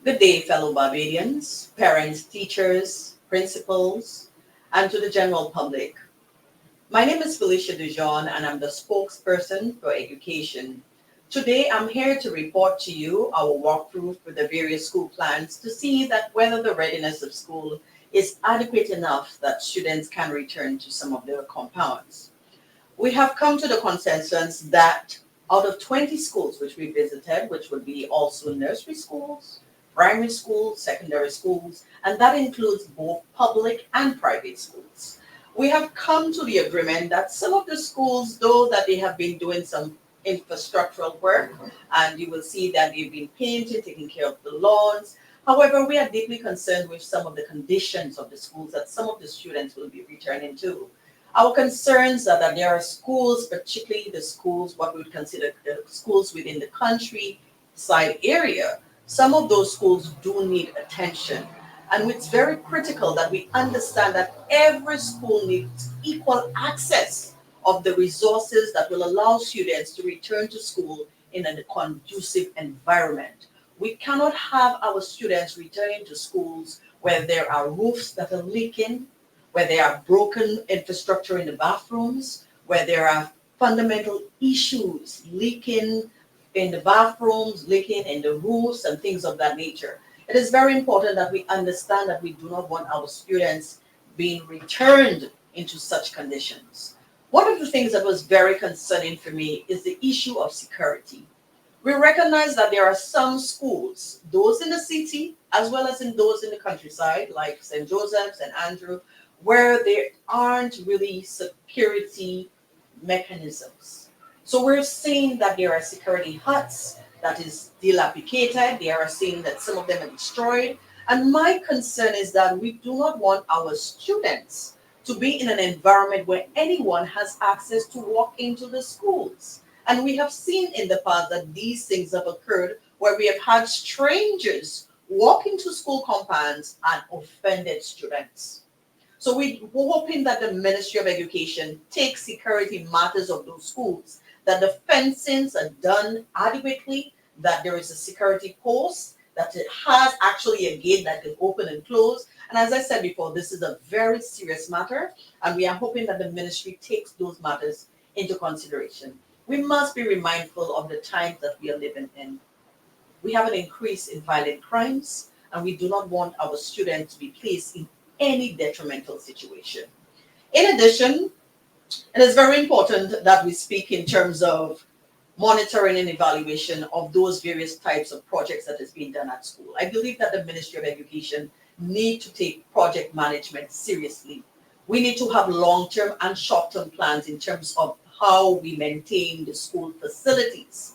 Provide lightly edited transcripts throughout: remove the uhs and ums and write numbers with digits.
Good day, fellow Barbadians, parents, teachers, principals, and to the general public. My name is Felicia Dujon, and I'm the spokesperson for education. Today, I'm here to report to you our walkthrough for the various school plans to see that whether the readiness of school is adequate enough that students can return to some of their compounds. We have come to the consensus that out of 20 schools which we visited, which would be also nursery schools, primary schools, secondary schools, and that includes both public and private schools. We have come to the agreement that some of the schools, though that they have been doing some infrastructural work, and you will see that they've been painting, taking care of the lawns. However, we are deeply concerned with some of the conditions of the schools that some of the students will be returning to. Our concerns are that there are schools, particularly the schools, what we would consider the schools within the countryside area. Some of those schools do need attention. And it's very critical that we understand that every school needs equal access of the resources that will allow students to return to school in a conducive environment. We cannot have our students returning to schools where there are roofs that are leaking, where there are broken infrastructure in the bathrooms, where there are fundamental issues leaking in the bathrooms, leaking in the roofs, and things of that nature. It is very important that we understand that we do not want our students being returned into such conditions. One of the things that was very concerning for me is the issue of security. We recognize that there are some schools, those in the city as well as in those in the countryside, like St. Joseph's and Andrew, where there aren't really security mechanisms. So we're seeing that there are security huts that is dilapidated. They are seeing that some of them are destroyed. And my concern is that we do not want our students to be in an environment where anyone has access to walk into the schools. And we have seen in the past that these things have occurred where we have had strangers walk into school compounds and offended students. So we're hoping that the Ministry of Education takes security matters of those schools, that the fencings are done adequately, that there is a security post, that it has actually a gate that can open and close. And as I said before, this is a very serious matter, and we are hoping that the ministry takes those matters into consideration. We must be mindful of the times that we are living in. We have an increase in violent crimes, and we do not want our students to be placed in any detrimental situation. In addition, it is very important that we speak in terms of monitoring and evaluation of those various types of projects that is being done at school. I believe that the Ministry of Education need to take project management seriously. We need to have long-term and short-term plans in terms of how we maintain the school facilities.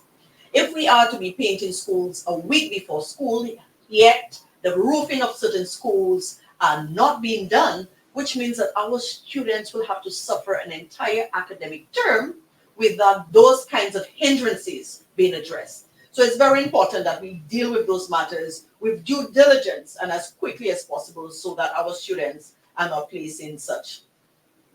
If we are to be painting schools a week before school, yet the roofing of certain schools are not being done, which means that our students will have to suffer an entire academic term without those kinds of hindrances being addressed. So it's very important that we deal with those matters with due diligence and as quickly as possible so that our students are not placed in such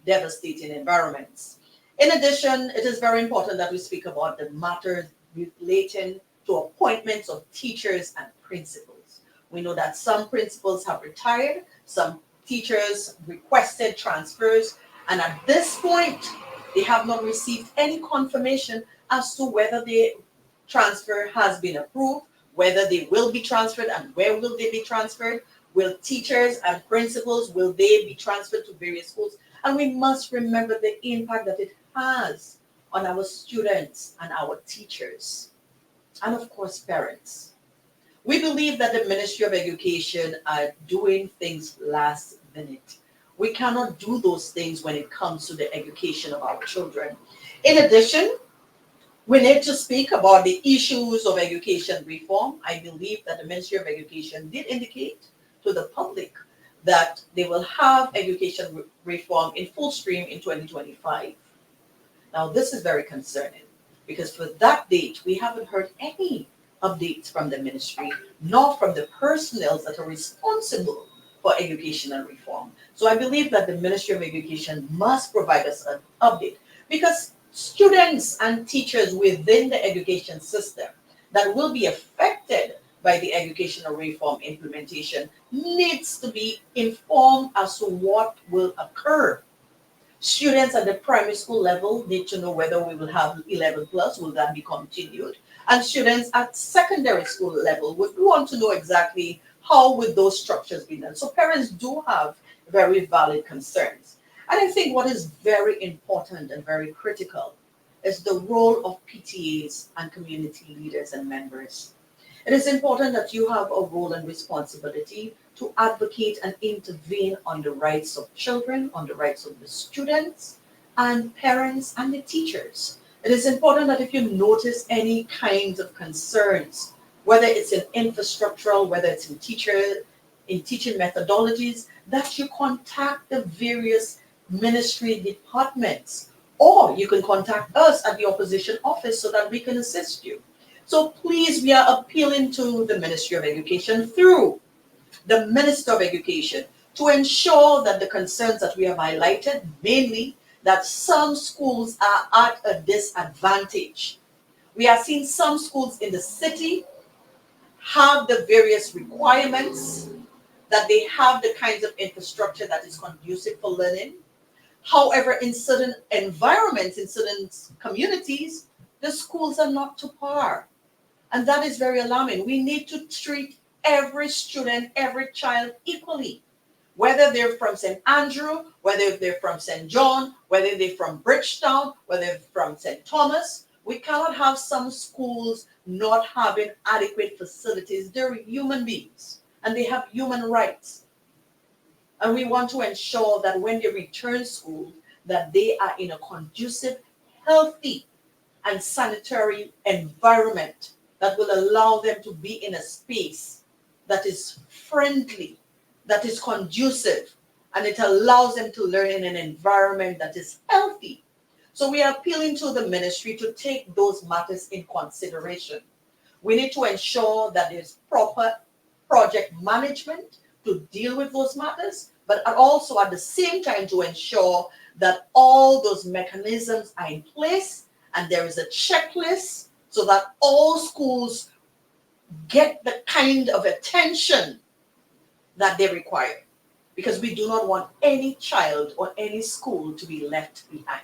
devastating environments. In addition, it is very important that we speak about the matters relating to appointments of teachers and principals. We know that some principals have retired, some teachers requested transfers, and at this point, they have not received any confirmation as to whether the transfer has been approved, whether they will be transferred and where will they be transferred. Will teachers and principals, will they be transferred to various schools? And we must remember the impact that it has on our students and our teachers, and of course, parents. We believe that the Ministry of Education are doing things last minute. We cannot do those things when it comes to the education of our children. In addition, we need to speak about the issues of education reform. I believe that the Ministry of Education did indicate to the public that they will have education reform in full stream in 2025. Now, this is very concerning because for that date, we haven't heard any updates from the ministry, nor from the personnel that are responsible for educational reform. So I believe that the Ministry of Education must provide us an update because students and teachers within the education system that will be affected by the educational reform implementation needs to be informed as to what will occur. Students at the primary school level need to know whether we will have 11 plus, will that be continued? And students at secondary school level would want to know exactly how would those structures be done. So parents do have very valid concerns. And I think what is very important and very critical is the role of PTAs and community leaders and members. It is important that you have a role and responsibility to advocate and intervene on the rights of children, on the rights of the students and parents and the teachers. It is important that if you notice any kinds of concerns, whether it's in infrastructural, whether it's in teaching methodologies, that you contact the various ministry departments, or you can contact us at the opposition office so that we can assist you. So please, we are appealing to the Ministry of Education through the Minister of Education to ensure that the concerns that we have highlighted, mainly that some schools are at a disadvantage. We are seeing some schools in the city have the various requirements, that they have the kinds of infrastructure that is conducive for learning. However, in certain environments, in certain communities, the schools are not to par. And that is very alarming. We need to treat every student, every child equally, whether they're from St. Andrew, whether they're from St. John, whether they're from Bridgetown, whether they're from St. Thomas. We cannot have some schools not having adequate facilities. They're human beings and they have human rights. And we want to ensure that when they return school, that they are in a conducive, healthy, and sanitary environment that will allow them to be in a space that is friendly, that is conducive, and it allows them to learn in an environment that is healthy. So we are appealing to the ministry to take those matters in consideration. We need to ensure that there's proper project management to deal with those matters, but also at the same time to ensure that all those mechanisms are in place and there is a checklist so that all schools get the kind of attention that they require. Because we do not want any child or any school to be left behind.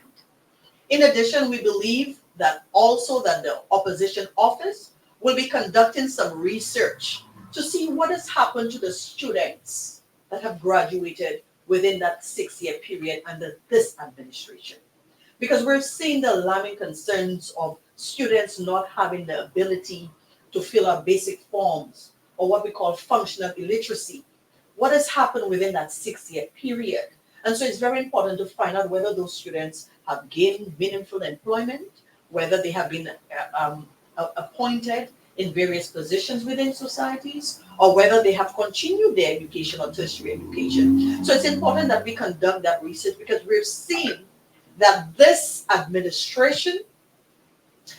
In addition, we believe that also that the opposition office will be conducting some research to see what has happened to the students that have graduated within that 6-year period under this administration. Because we're seeing the alarming concerns of students not having the ability to fill out basic forms or what we call functional illiteracy. What has happened within that 6-year period? And so it's very important to find out whether those students have gained meaningful employment, whether they have been appointed in various positions within societies, or whether they have continued their education or tertiary education. So it's important that we conduct that research because we've seen that this administration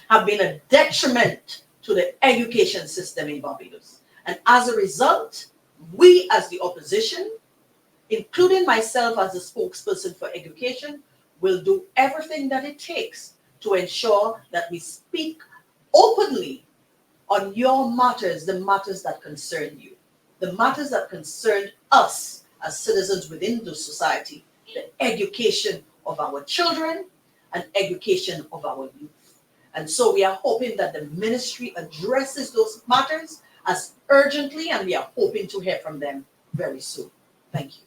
have been a detriment to the education system in Barbados. And as a result, we as the opposition, including myself as the spokesperson for education, will do everything that it takes to ensure that we speak openly on your matters, the matters that concern you, the matters that concern us as citizens within the society, the education of our children and education of our youth. And so we are hoping that the ministry addresses those matters as urgently, and we are hoping to hear from them very soon. Thank you.